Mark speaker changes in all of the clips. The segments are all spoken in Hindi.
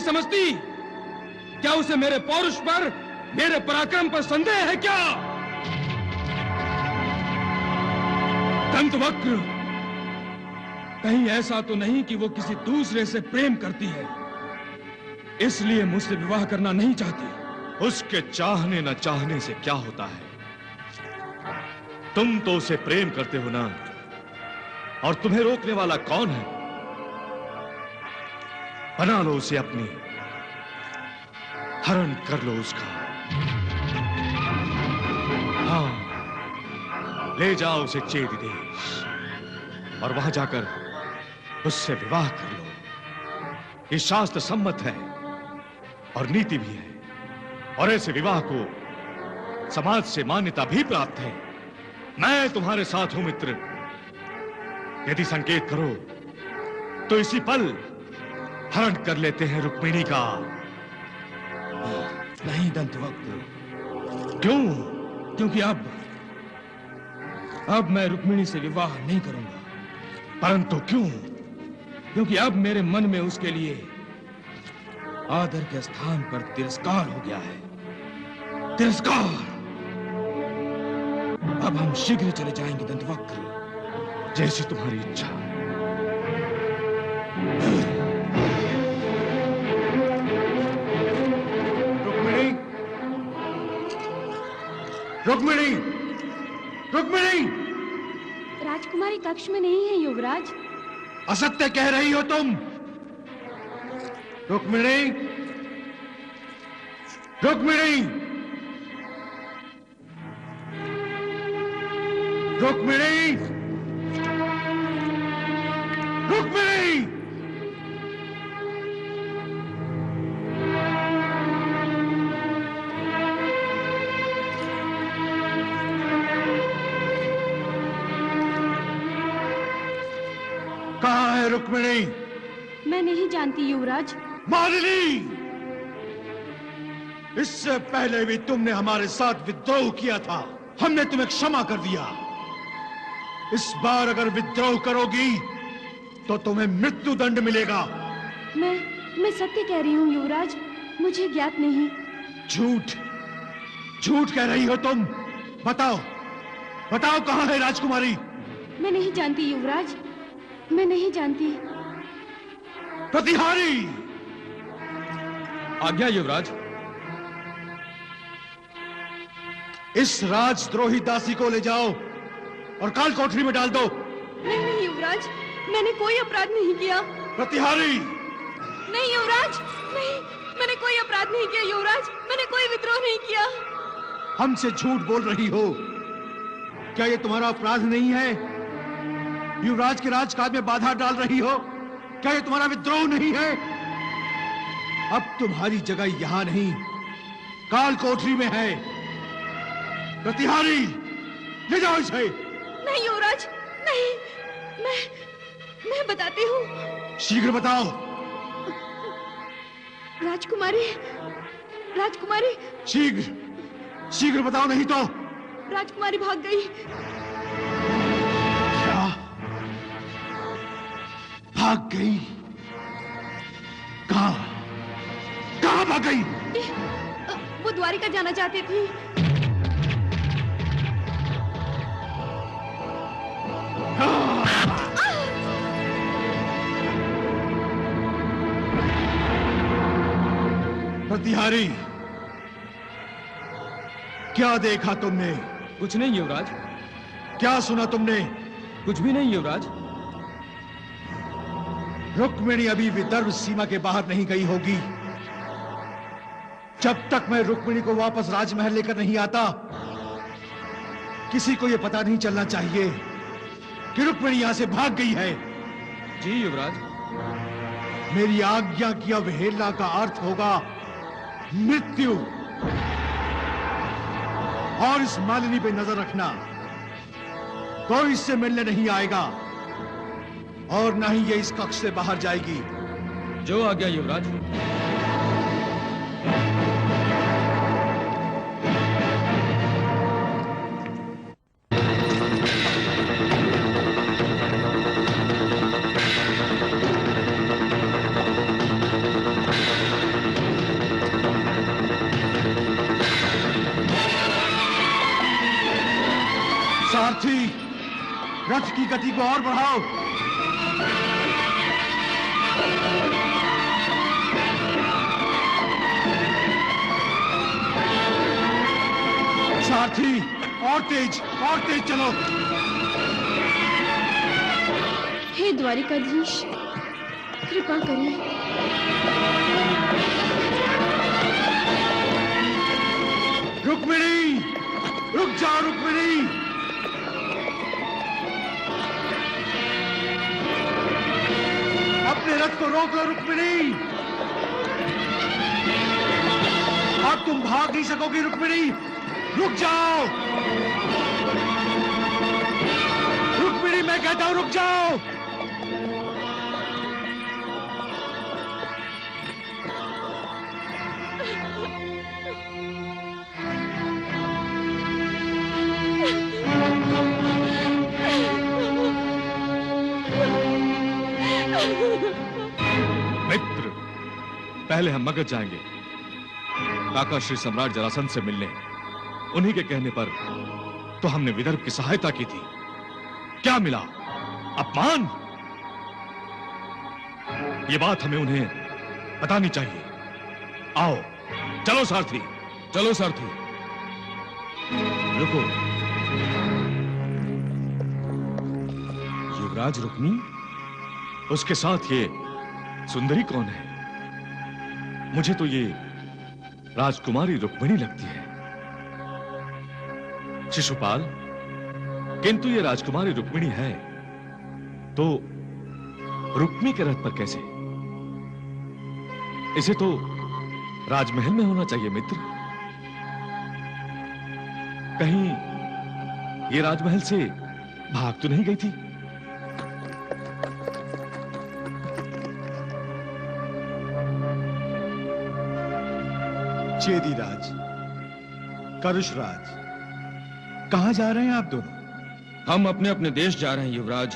Speaker 1: समझती? क्या उसे मेरे पौरुष पर, मेरे पराक्रम पर संदेह है क्या? दंतवक्र, कहीं ऐसा तो नहीं कि वो किसी दूसरे से प्रेम करती है, इसलिए मुझसे विवाह करना नहीं चाहती?
Speaker 2: उसके चाहने न चाहने से क्या होता है? तुम तो उसे प्रेम करते हो ना, और तुम्हें रोकने वाला कौन है? बना लो उसे अपनी, हरण कर लो उसका। हाँ, ले जाओ उसे चेदी देश और वहां जाकर उससे विवाह कर लो। ये शास्त्र सम्मत है और नीति भी है, और ऐसे विवाह को समाज से मान्यता भी प्राप्त है। मैं तुम्हारे साथ हूं मित्र। यदि संकेत करो तो इसी पल हरण कर लेते हैं रुक्मिणी का।
Speaker 1: नहीं दंतवक्र।
Speaker 2: क्यों?
Speaker 1: क्योंकि अब मैं रुक्मिणी से विवाह नहीं करूंगा।
Speaker 2: परंतु क्यों?
Speaker 1: क्योंकि अब मेरे मन में उसके लिए आदर के स्थान पर तिरस्कार हो गया है। तिरस्कार। अब हम शीघ्र चले जाएंगे दंतवक्र।
Speaker 2: जैसी तुम्हारी इच्छा। रुक्मिणी, रुक्मिणी, रुक्मिणी!
Speaker 3: राजकुमारी कक्ष में नहीं है युवराज।
Speaker 2: असत्य कह रही हो तुम। रुक्मिणी, रुक्मिणी, रुक्मिणी, रुक्मिणी! कहाँ है रुक्मिणी?
Speaker 3: मैं नहीं जानती युवराज।
Speaker 2: मालिनी, इससे पहले भी तुमने हमारे साथ विद्रोह किया था, हमने तुम्हें क्षमा कर दिया। इस बार अगर विद्रोह करोगी तो तुम्हें मृत्यु दंड मिलेगा।
Speaker 3: मैं सत्य कह रही हूँ युवराज, मुझे ज्ञात नहीं।
Speaker 2: झूठ, झूठ कह रही हो तुम। बताओ, बताओ कहाँ है राजकुमारी?
Speaker 3: मैं नहीं जानती युवराज, मैं नहीं जानती।
Speaker 2: प्रतिहारी!
Speaker 1: आज्ञा युवराज।
Speaker 2: इस राजद्रोही दासी को ले जाओ और काल कोठरी में डाल दो।
Speaker 3: नहीं युवराज, मैंने कोई अपराध नहीं किया।
Speaker 2: प्रतिहारी!
Speaker 3: नहीं युवराज, नहीं, मैंने कोई अपराध नहीं किया युवराज, मैंने कोई विद्रोह नहीं किया।
Speaker 2: हमसे झूठ बोल रही हो। क्या ये तुम्हारा अपराध नहीं है? युवराज के राजकाज में बाधा डाल रही हो। क्या ये तुम्हारा विद्रोह नहीं है? अब तुम्हारी जगह यहां नहीं, काल कोठरी में है। प्रतिहारी, ले जाओ इसे।
Speaker 3: नहीं युवराज, नहीं, मैं बताती हूँ।
Speaker 2: शीघ्र बताओ।
Speaker 3: राजकुमारी, राजकुमारी!
Speaker 2: शीघ्र, शीघ्र बताओ, नहीं तो।
Speaker 3: राजकुमारी भाग गई।
Speaker 2: क्या? भाग गई? कहाँ? कहाँ भाग गई?
Speaker 3: वो द्वारिका जाना चाहती थी।
Speaker 2: प्रतिहारी, क्या देखा तुमने?
Speaker 1: कुछ नहीं युवराज।
Speaker 2: क्या सुना तुमने?
Speaker 1: कुछ भी नहीं युवराज।
Speaker 2: रुक्मिणी अभी विदर्भ सीमा के बाहर नहीं गई होगी। जब तक मैं रुक्मिणी को वापस राजमहल लेकर नहीं आता, किसी को यह पता नहीं चलना चाहिए कि रुक्मिणी यहां से भाग गई है।
Speaker 1: जी युवराज।
Speaker 2: मेरी आज्ञा की अवहेलना का अर्थ होगा मृत्यु। और इस मालिनी पे नजर रखना। कोई इससे मिलने नहीं आएगा और ना ही ये इस कक्ष से बाहर जाएगी।
Speaker 1: जो आज्ञा युवराज।
Speaker 4: रथ की गति को और बढ़ाओ। सारथी, और तेज चलो।
Speaker 3: हे द्वारिकाधीश, कृपा करिए।
Speaker 4: रुक्मिणी, रुक जाओ रुक्मिणी। अपने रथ को रोक लो रुक्मिणी। अब तुम भाग नहीं सकोगी रुक्मिणी। रुक जाओ रुक्मिणी, मैं कहता हूं रुक जाओ।
Speaker 2: मित्र, पहले हम मगध जाएंगे काका श्री सम्राट जरासंध से मिलने। उन्हीं के कहने पर तो हमने विदर्भ की सहायता की थी। क्या मिला? अपमान। ये बात हमें उन्हें बतानी चाहिए। आओ, चलो सारथी।
Speaker 1: चलो सारथी।
Speaker 2: रुको।
Speaker 1: युवराज रुक्मी?
Speaker 2: उसके साथ ये सुंदरी कौन है? मुझे तो ये राजकुमारी रुक्मिणी लगती है। शिशुपाल, किंतु ये राजकुमारी रुक्मिणी है तो रुक्मी के रथ पर कैसे? इसे तो राजमहल में होना चाहिए मित्र। कहीं ये राजमहल से भाग तो नहीं गई थी?
Speaker 4: चेदीराज, करुषराज, कहां जा रहे हैं आप दोनों?
Speaker 1: हम अपने अपने देश जा रहे हैं युवराज।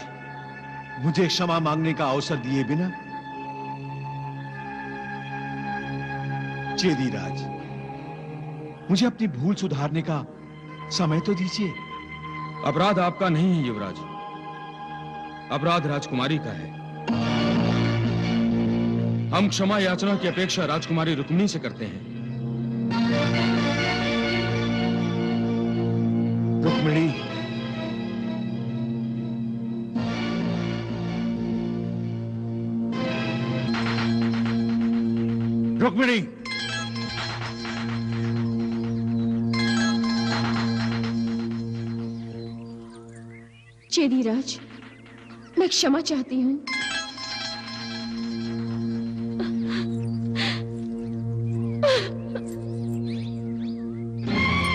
Speaker 4: मुझे क्षमा मांगने का अवसर दिए बिना। चेदीराज, मुझे अपनी भूल सुधारने का समय तो दीजिए।
Speaker 1: अपराध आपका नहीं है युवराज, अपराध राजकुमारी का है। हम क्षमा याचना की अपेक्षा राजकुमारी रुक्मिणी से करते हैं।
Speaker 4: रुक्मिणी, रुक्मिणी,
Speaker 3: चेदीराज, मैं क्षमा चाहती हूँ।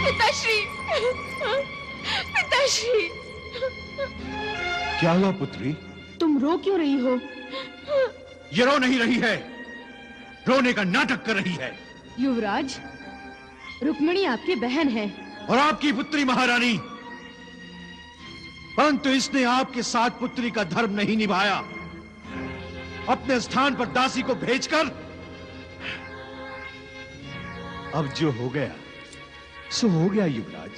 Speaker 3: पिताश्री, पिताश्री।
Speaker 4: क्या हुआ पुत्री?
Speaker 3: तुम रो क्यों रही हो?
Speaker 4: ये रो नहीं रही है, रोने का नाटक कर रही है।
Speaker 3: युवराज, रुक्मिणी आपकी बहन है
Speaker 4: और आपकी पुत्री महारानी, परंतु इसने आपके साथ पुत्री का धर्म नहीं निभाया। अपने स्थान पर दासी को भेजकर अब जो हो गया सो हो गया। युवराज,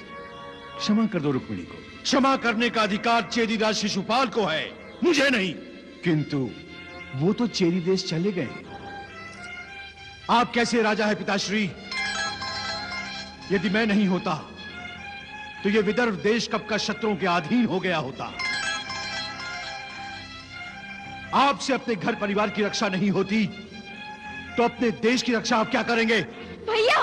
Speaker 4: क्षमा कर दो रुक्मिणी को। क्षमा करने का अधिकार चेदीराज शिशुपाल को है, मुझे नहीं। किंतु वो तो चेदी देश चले गए। आप कैसे राजा है पिताश्री? यदि मैं नहीं होता तो ये विदर्भ देश कब का शत्रुओं के अधीन हो गया होता। आपसे अपने घर परिवार की रक्षा नहीं होती तो अपने देश की रक्षा आप क्या करेंगे?
Speaker 3: भैया,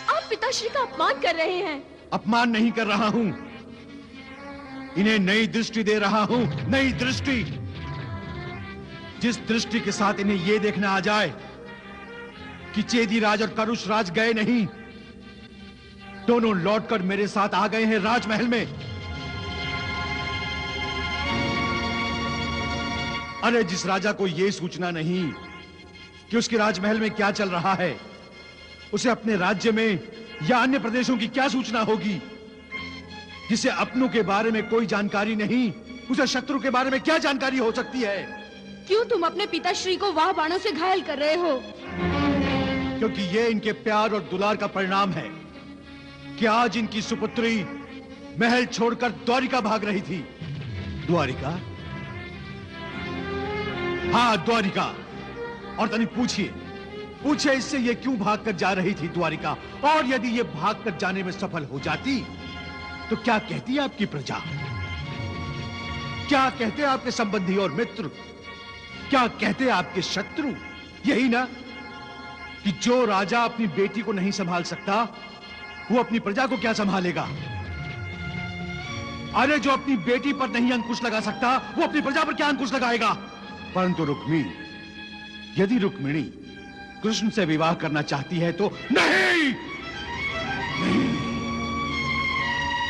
Speaker 3: आप पिताश्री का अपमान कर रहे हैं।
Speaker 4: अपमान नहीं कर रहा हूं, इन्हें नई दृष्टि दे रहा हूं। नई दृष्टि, जिस दृष्टि के साथ इन्हें यह देखना आ जाए कि चेदीराज और करुषराज गए नहीं, दोनों लौटकर मेरे साथ आ गए हैं राजमहल में। अरे जिस राजा को यह सूचना नहीं कि उसके राजमहल में क्या चल रहा है, उसे अपने राज्य में या अन्य प्रदेशों की क्या सूचना होगी? जिसे अपनों के बारे में कोई जानकारी नहीं, उसे शत्रु के बारे में क्या जानकारी हो सकती है?
Speaker 3: क्यों तुम अपने पिताश्री को वाह बाणों से घायल कर रहे हो?
Speaker 4: क्योंकि ये इनके प्यार और दुलार का परिणाम है कि आज इनकी सुपुत्री महल छोड़कर द्वारिका भाग रही थी। द्वारिका? हाँ, द्वारिका। और तनी पूछिए इससे ये क्यों भागकर जा रही थी द्वारिका, और यदि ये भागकर जाने में सफल हो जाती तो क्या कहती आपकी प्रजा, क्या कहते आपके संबंधी और मित्र, क्या कहते आपके शत्रु? यही ना कि जो राजा अपनी बेटी को नहीं संभाल सकता वो अपनी प्रजा को क्या संभालेगा। अरे जो अपनी बेटी पर नहीं अंकुश लगा सकता वो अपनी प्रजा पर क्या अंकुश लगाएगा। परंतु रुक्मिणी, यदि रुक्मिणी कृष्ण से विवाह करना चाहती है तो नहीं,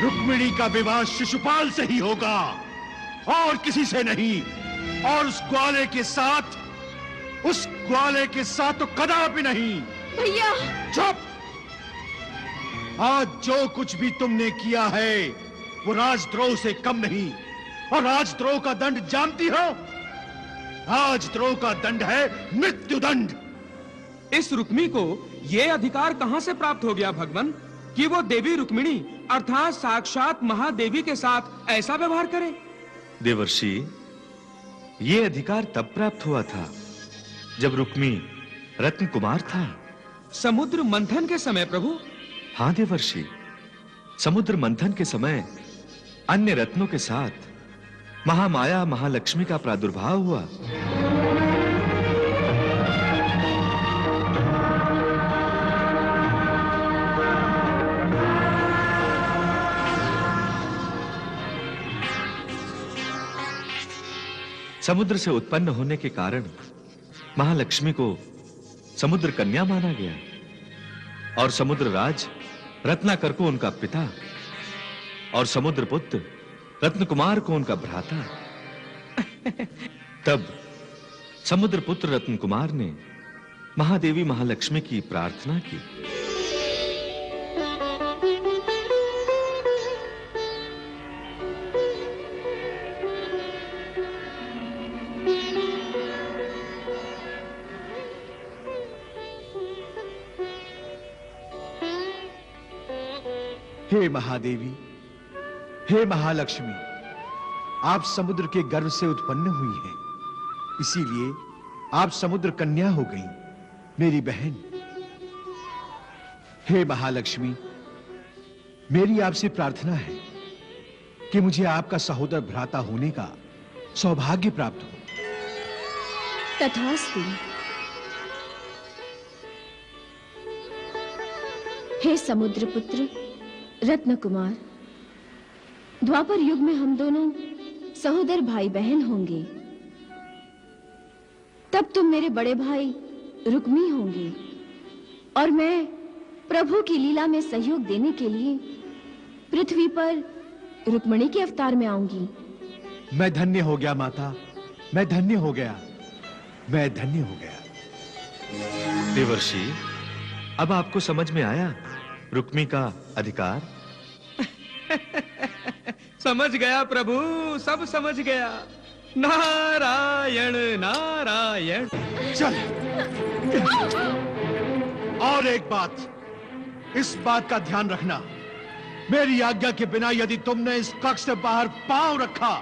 Speaker 4: रुक्मिणी का विवाह शिशुपाल से ही होगा और किसी से नहीं। और उस ग्वाले के साथ तो कदापि नहीं।
Speaker 3: भैया
Speaker 4: चुप। आज जो कुछ भी तुमने किया है वो राजद्रोह से कम नहीं। और राजद्रोह का दंड जानती हो? राजद्रोह का दंड है मृत्युदंड।
Speaker 1: इस रुक्मी को ये अधिकार कहां से प्राप्त हो गया भगवान कि वो देवी रुक्मिणी अर्थात साक्षात महादेवी के साथ ऐसा व्यवहार करे?
Speaker 2: देवर्षि, ये अधिकार तब प्राप्त हुआ था जब रुक्मी रत्न कुमार था।
Speaker 1: समुद्र मंथन के समय प्रभु।
Speaker 2: हाँ देवर्षि, समुद्र मंथन के समय अन्य रत्नों के साथ महामाया महालक्ष्मी का प्रादुर्भाव हुआ। समुद्र से उत्पन्न होने के कारण महालक्ष्मी को समुद्र कन्या माना गया और समुद्र राज रत्नाकर को उनका पिता और समुद्र पुत्र रत्न कुमार को उनका भ्राता। तब समुद्र पुत्र रत्न कुमार ने महादेवी महालक्ष्मी की प्रार्थना की।
Speaker 4: हे महादेवी, हे महालक्ष्मी, आप समुद्र के गर्भ से उत्पन्न हुई हैं, इसीलिए आप समुद्र कन्या हो गई, मेरी बहन। हे महालक्ष्मी, मेरी आपसे प्रार्थना है कि मुझे आपका सहोदर भ्राता होने का सौभाग्य प्राप्त हो।
Speaker 3: तथास्तु। हे समुद्र पुत्र रत्न कुमार, द्वापर युग में हम दोनों सहोदर भाई बहन होंगे। तब तुम मेरे बड़े भाई रुक्मी होंगे और मैं प्रभु की लीला में सहयोग देने के लिए पृथ्वी पर रुक्मिणी के अवतार में आऊंगी।
Speaker 4: मैं धन्य हो गया माता, मैं धन्य हो गया, मैं धन्य हो गया।
Speaker 2: देवर्षि, अब आपको समझ में आया रुक्मी का अधिकार?
Speaker 1: समझ गया प्रभु, सब समझ गया। नारायण नारायण।
Speaker 4: चल। और एक बात, इस बात का ध्यान रखना, मेरी आज्ञा के बिना यदि तुमने इस कक्ष से बाहर पांव रखा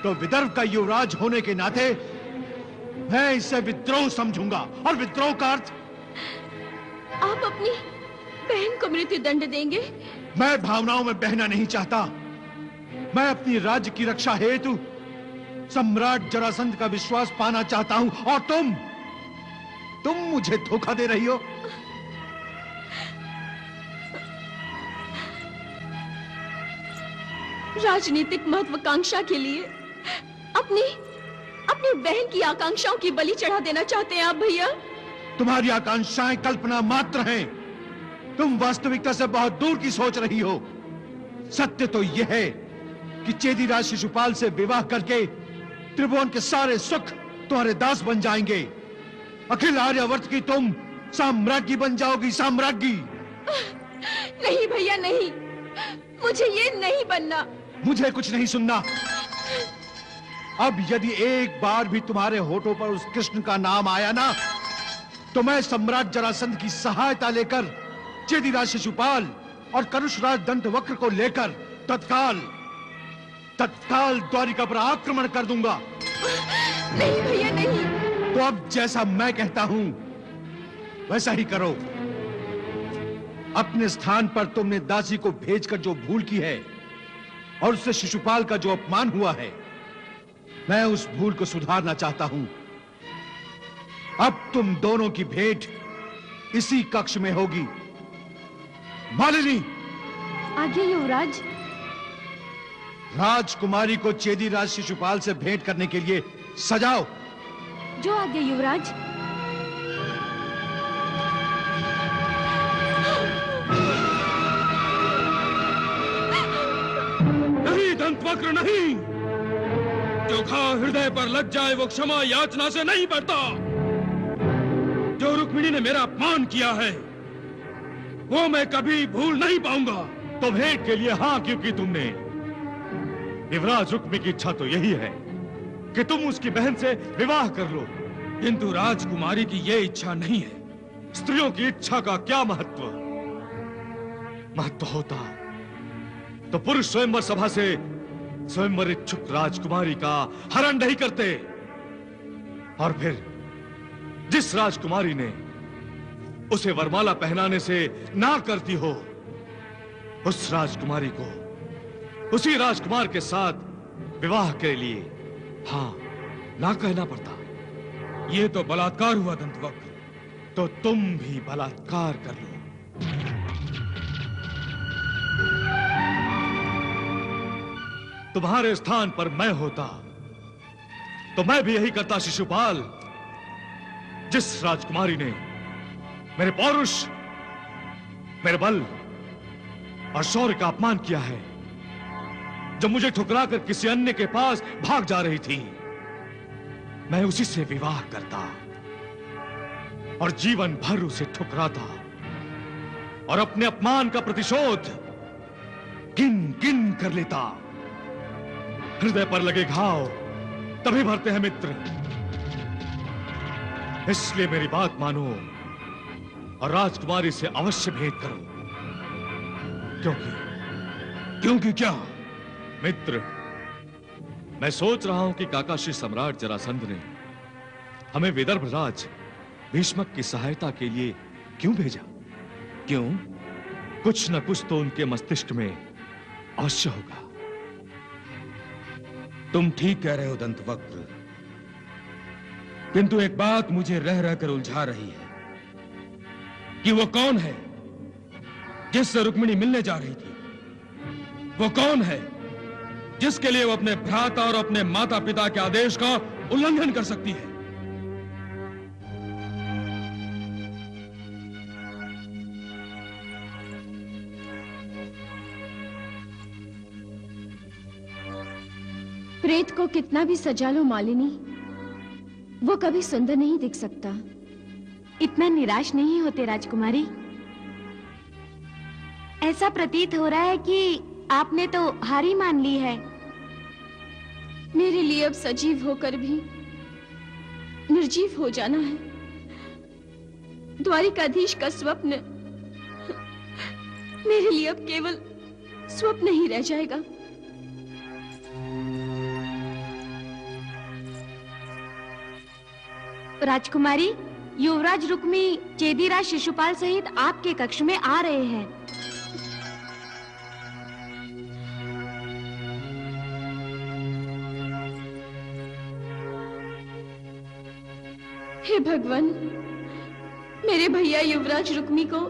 Speaker 4: तो विदर्भ का युवराज होने के नाते मैं इसे विद्रोह समझूंगा। और विद्रोह का अर्थ?
Speaker 3: आप अपनी बहन को मृत्यु दंड देंगे?
Speaker 4: मैं भावनाओं में बहना नहीं चाहता। मैं अपनी राज्य की रक्षा हेतु सम्राट जरासंध का विश्वास पाना चाहता हूं। और तुम मुझे धोखा दे रही हो।
Speaker 3: राजनीतिक महत्वाकांक्षा के लिए अपनी बहन की आकांक्षाओं की बलि चढ़ा देना चाहते हैं आप भैया?
Speaker 4: तुम्हारी आकांक्षाएं कल्पना मात्र हैं। तुम वास्तविकता से बहुत दूर की सोच रही हो। सत्य तो यह है कि चेदीराज शिशुपाल से विवाह करके त्रिभुवन के सारे सुख तुम्हारे दास बन जाएंगे। अखिल आर्यावर्त की तुम साम्राज्ञी बन जाओगी, साम्राज्ञी।
Speaker 3: नहीं भैया नहीं, मुझे ये नहीं बनना।
Speaker 4: मुझे कुछ नहीं सुनना। अब यदि एक बार भी तुम्हारे होठों पर उस कृष्ण का नाम आया ना, तो मैं सम्राट जरासंध की सहायता लेकर चेदीराज शिशुपाल और करुषराज दंतवक्र को लेकर तत्काल द्वारिका पर आक्रमण कर दूंगा।
Speaker 3: नहीं भैया नहीं।
Speaker 4: तो अब जैसा मैं कहता हूं वैसा ही करो। अपने स्थान पर तुमने दासी को भेजकर जो भूल की है और उससे शिशुपाल का जो अपमान हुआ है, मैं उस भूल को सुधारना चाहता हूं। अब तुम दोनों की भेंट इसी कक्ष में होगी। मालिनी,
Speaker 3: आगे युवराज।
Speaker 4: राजकुमारी को चेदीराज शिशुपाल से भेंट करने के लिए सजाओ।
Speaker 3: जो आगे युवराज।
Speaker 1: नहीं दंतवक्र नहीं, जो घाव हृदय पर लग जाए वो क्षमा याचना से नहीं बढ़ता। जो रुक्मिणी ने मेरा अपमान किया है वो मैं कभी भूल नहीं पाऊंगा।
Speaker 2: तो भेंट के लिए हां क्यों की तुमने? युवराज रुक्मी की इच्छा तो यही है कि तुम उसकी बहन से विवाह कर लो,
Speaker 1: किंतु राजकुमारी की ये इच्छा नहीं है।
Speaker 2: स्त्रियों की इच्छा का क्या महत्व? महत्व होता तो पुरुष स्वयंवर सभा से स्वयंवर इच्छुक राजकुमारी का हरण नहीं करते। और फिर जिस राजकुमारी ने उसे वरमाला पहनाने से ना करती हो, उस राजकुमारी को उसी राजकुमार के साथ विवाह के लिए हां ना कहना पड़ता।
Speaker 1: ये तो बलात्कार हुआ दंतवक्र।
Speaker 2: तो तुम भी बलात्कार कर लो। तुम्हारे स्थान पर मैं होता तो मैं भी यही करता शिशुपाल। जिस राजकुमारी ने मेरे पौरुष, मेरे बल और शौर्य का अपमान किया है, जब मुझे ठुकराकर किसी अन्य के पास भाग जा रही थी, मैं उसी से विवाह करता और जीवन भर उसे ठुकराता और अपने अपमान का प्रतिशोध गिन गिन कर लेता। हृदय पर लगे घाव तभी भरते हैं मित्र। इसलिए मेरी बात मानो और राजकुमारी से अवश्य भेंट करो।
Speaker 1: क्योंकि क्या?
Speaker 2: मित्र, मैं सोच रहा हूं कि काकाश्री सम्राट जरासंध ने हमें विदर्भ राज भीष्मक की सहायता के लिए क्यों भेजा?
Speaker 1: क्यों?
Speaker 2: कुछ न कुछ तो उनके मस्तिष्क में अवश्य होगा।
Speaker 1: तुम ठीक कह रहे हो दंतवक्र, किंतु एक बात मुझे रह रहकर उलझा रही है कि वो कौन है जिससे रुक्मिणी मिलने जा रही थी? वो कौन है जिसके लिए वो अपने भ्राता और अपने माता पिता के आदेश का उल्लंघन कर सकती है?
Speaker 3: प्रेत को कितना भी सजा लो मालिनी, वो कभी सुंदर नहीं दिख सकता।
Speaker 5: इतना निराश नहीं होते राजकुमारी। ऐसा प्रतीत हो रहा है कि आपने तो हार ही मान ली है।
Speaker 3: मेरे लिए अब सजीव होकर भी निर्जीव हो जाना है। द्वारिकाधीश का स्वप्न मेरे लिए अब केवल स्वप्न ही रह जाएगा।
Speaker 5: राजकुमारी, युवराज रुक्मी चेदीराज शिशुपाल सहित आपके कक्ष में आ रहे हैं।
Speaker 3: हे भगवान, मेरे भैया युवराज रुक्मी को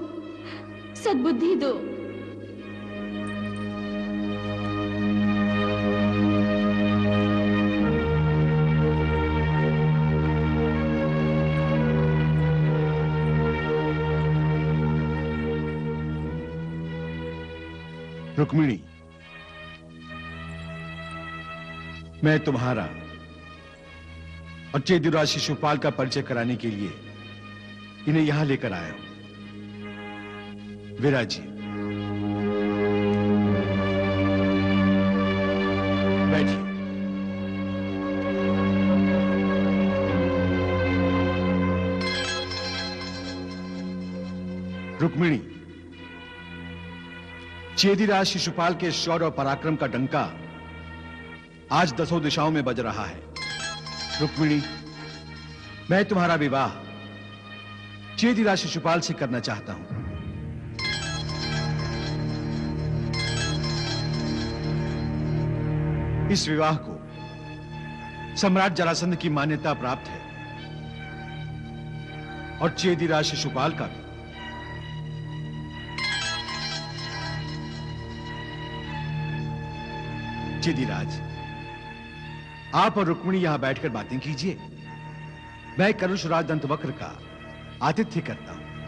Speaker 3: सद्बुद्धि दो।
Speaker 4: रुक्मिणी, मैं तुम्हारा और चेदीराज शिशुपाल का परिचय कराने के लिए इन्हें यहां लेकर आया हूं। विराजी, बैठिए। रुक्मिणी, चेदीराज शिशुपाल के शौर्य और पराक्रम का डंका आज 10 दिशाओं में बज रहा है। रुक्मिणी, मैं तुम्हारा विवाह चेदीराज शिशुपाल से करना चाहता हूं। इस विवाह को सम्राट जरासंध की मान्यता प्राप्त है और चेदीराज शिशुपाल का भी। चेदीराज, आप और रुक्मिणी यहां बैठकर बातें कीजिए। मैं करुष राज दंतवक्र का आतिथ्य करता हूं।